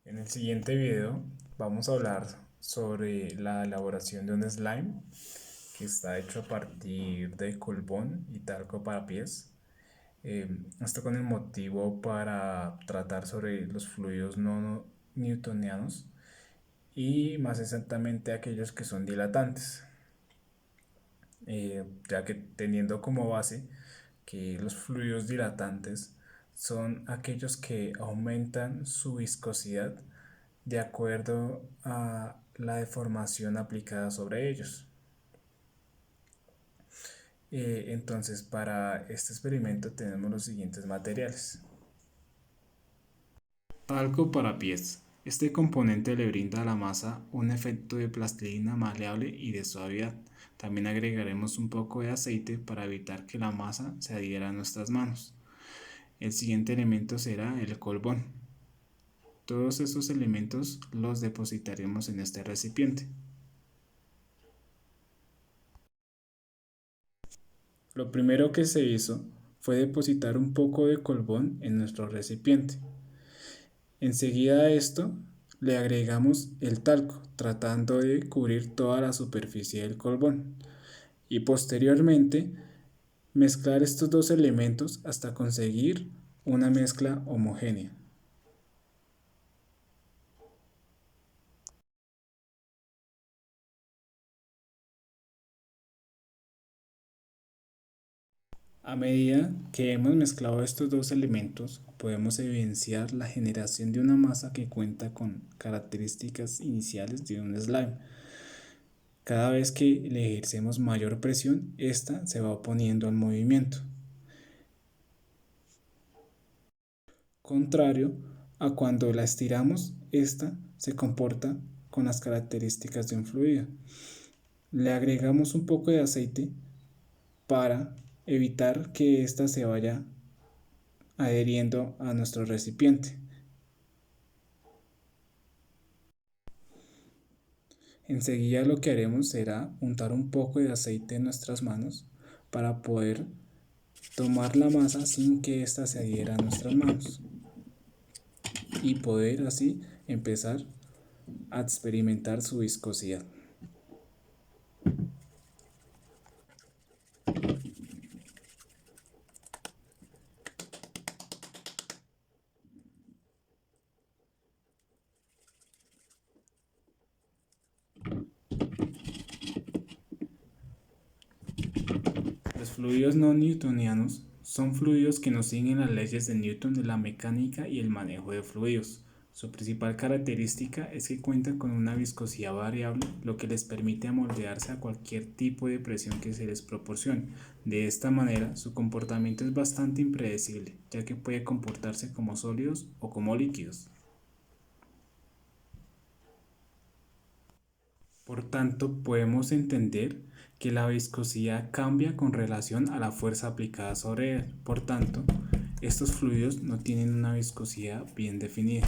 En el siguiente video vamos a hablar sobre la elaboración de un slime que está hecho a partir de colbón y talco para pies. Esto con el motivo para tratar sobre los fluidos no newtonianos y más exactamente aquellos que son dilatantes, ya que teniendo como base que los fluidos dilatantes son aquellos que aumentan su viscosidad de acuerdo a la deformación aplicada sobre ellos. Entonces, para este experimento tenemos los siguientes materiales. Talco para pies. Este componente le brinda a la masa un efecto de plastilina maleable y de suavidad. También agregaremos un poco de aceite para evitar que la masa se adhiera a nuestras manos. El siguiente elemento será el colbón. Todos estos elementos los depositaremos en este recipiente. Lo primero que se hizo fue depositar un poco de colbón en nuestro recipiente. Enseguida a esto le agregamos el talco, tratando de cubrir toda la superficie del colbón. Y posteriormente mezclar estos dos elementos hasta conseguir una mezcla homogénea. A medida que hemos mezclado estos dos elementos, podemos evidenciar la generación de una masa que cuenta con características iniciales de un slime. Cada vez que le ejercemos mayor presión, esta se va oponiendo al movimiento. Contrario a cuando la estiramos, esta se comporta con las características de un fluido. Le agregamos un poco de aceite para evitar que ésta se vaya adheriendo a nuestro recipiente. Enseguida lo que haremos será untar un poco de aceite en nuestras manos para poder tomar la masa sin que ésta se adhiera a nuestras manos y poder así empezar a experimentar su viscosidad. Los fluidos no newtonianos son fluidos que no siguen las leyes de Newton de la mecánica y el manejo de fluidos. Su principal característica es que cuentan con una viscosidad variable, lo que les permite amoldearse a cualquier tipo de presión que se les proporcione. De esta manera, su comportamiento es bastante impredecible, ya que puede comportarse como sólidos o como líquidos. Por tanto, podemos entender que la viscosidad cambia con relación a la fuerza aplicada sobre él. Por tanto, estos fluidos no tienen una viscosidad bien definida.